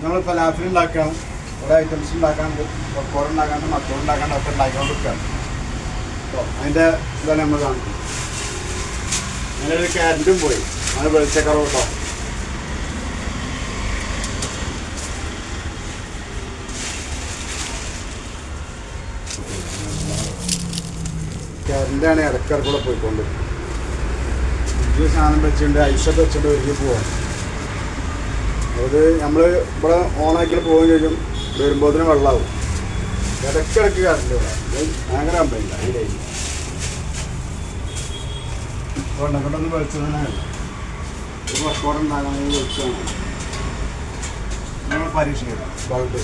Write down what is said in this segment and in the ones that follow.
നമ്മൾ ഫലാഫിൽ ഉണ്ടാക്കണം, കുറേ ഐറ്റംസ് ഉണ്ടാക്കാണ്ട്, പക്കോട ഉണ്ടാക്കാണ്ട്, മക്കോട ഉണ്ടാക്കാണ്ട് ഒക്കെ ഉണ്ടാക്കിക്കൊണ്ടിരിക്കുകയാണ്. അപ്പോൾ അതിൻ്റെ ഇതാണ് നമ്മൾ കാണിക്കുന്നത്. അതിലൊരു ക്യാരറ്റും പോയി, അത് വെളിച്ചക്കറവ് കേട്ടോ. ക്യാരറ്റാണ് ഇടക്കിടക്കൂടെ പോയിക്കൊണ്ട് ഫ്രിഡ്ജിൽ സാധനം വെച്ചിട്ടുണ്ട്, ഐസൊക്കെ വെച്ചിട്ട് ഒരുക്കി പോവാം. അത് നമ്മൾ ഇവിടെ ഓണാക്കിയിട്ട് പോകുകയും ചോദിക്കും, വരുമ്പോഴത്തേന് വെള്ളമാവും. ഇടയ്ക്കിടയ്ക്ക് കറണ്ട് ഇവിടെ ഭയങ്കര കംപ്ലൈൻ്റ് ഈ ലൈൻ. അപ്പോൾ കൊണ്ടൊന്ന് വെളിച്ചതാണ് ഒരു പക്കോട ഉണ്ടാകണമെങ്കിൽ വെളിച്ചതാണ് നമ്മൾ പരീക്ഷിക്കണം. ബൾബ്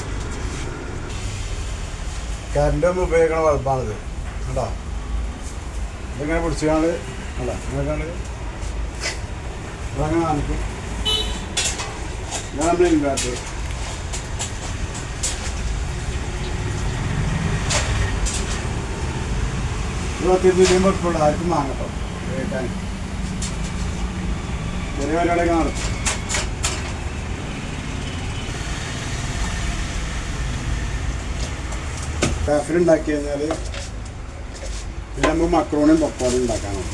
കറണ്ട് ഉപയോഗിക്കണ ബൾബാണിത് കേട്ടോ. ഇതിങ്ങനെ പിടിച്ചാൽ അല്ല നിങ്ങൾക്കാണ് അതങ്ങനെ കാണിക്കും. ഇതാണ് നമ്മൾ ഇൻവേർട്ടർ. $20-20 ആർക്കും വാങ്ങട്ടോ കേൾക്കാൻ. ചെറിയ പരിപാടിയൊക്കെ നടത്തും. കാഫിൽ ഉണ്ടാക്കി കഴിഞ്ഞാൽ പിന്നെ നമുക്ക് മക്രോണിയും പക്കോടയും ഉണ്ടാക്കാനാണ്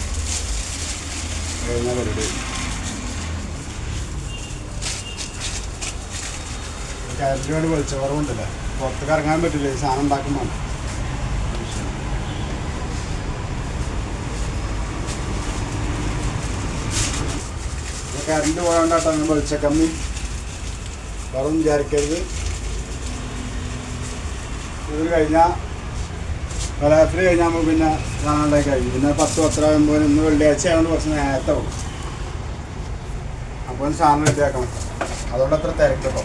പരിപാടി. ക്യാരറ്റിന് വേണ്ടി വെളിച്ച കുറവുണ്ടല്ലേ, പുറത്തേക്ക് ഇറങ്ങാൻ പറ്റില്ല ഈ സാധനം ഉണ്ടാക്കുമ്പോൾ. കറണ്ട് പോയോണ്ടാട്ടോ അങ്ങനെ വെളിച്ചക്കമ്മി, വെറും വിചാരിക്കരുത്. ഇത് കഴിഞ്ഞാൽ ഫലാഫിൽ കഴിഞ്ഞാൽ നമ്മൾ പിന്നെ കാണാണ്ടായി കഴിഞ്ഞു. പിന്നെ 10-10 ഇന്ന് വെള്ളിയാഴ്ച ആയതുകൊണ്ട് കുറച്ച് നേരത്തെ പോകും. അപ്പോൾ സാധനം റെഡിയാക്കണം, അതുകൊണ്ട് അത്ര തിരക്കട്ടോ.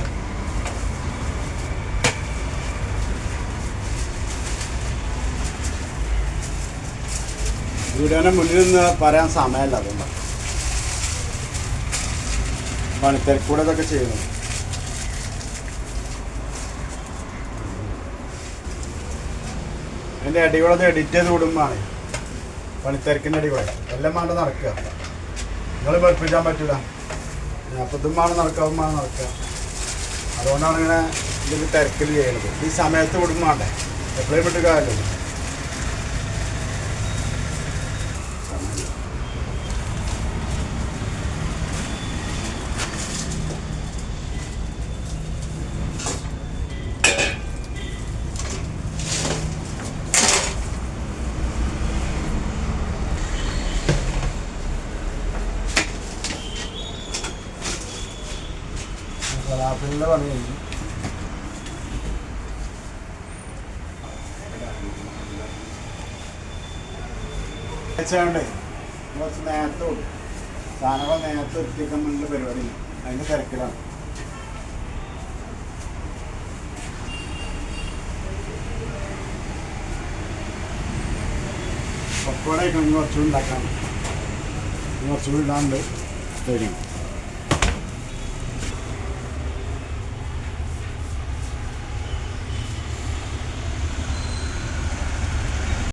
വീഡിയോനെ മുന്നിൽ നിന്ന് പറയാൻ സമയമല്ല, അതുകൊണ്ടാണ് പണിത്തിരക്കൂടെ ഇതൊക്കെ ചെയ്യുന്നത്. അതിൻ്റെ അടികൂടെ അത് എഡിറ്റ് ചെയ്ത് വിടുമ്പോഴാണ് പണിത്തിരക്കിൻ്റെ അടികൂടെ എല്ലാം വേണ്ട നടക്കുക. നിങ്ങൾ പഠിപ്പിക്കാൻ പറ്റില്ല, അപ്പം ഇതും വേണം നടക്കുക, അതും വേണം നടക്കുക. അതുകൊണ്ടാണ് ഇങ്ങനെ ഇതിൻ്റെ തിരക്കിൽ ചെയ്യുന്നത്. ഈ സമയത്ത് വിടുമ്പോൾ വേണ്ടേ, എപ്പോഴും വിട്ട് കാര്യമില്ല. ഫലാഫിലിൻ്റെ പണി കഴിഞ്ഞു. ണ്ടേ കുറച്ച് നേരത്തെ കൊടുക്കും, സാധനങ്ങൾ നേരത്തെ എത്തിക്കാൻ വേണ്ടിയുള്ള പരിപാടി, അതിൻ്റെ തിരക്കിലാണ്. പക്കോടയൊക്കെ കുറച്ചുകൂടി ഉണ്ടാക്കാൻ, കുറച്ചുകൂടി ഇടാണ്ട് കഴിയും.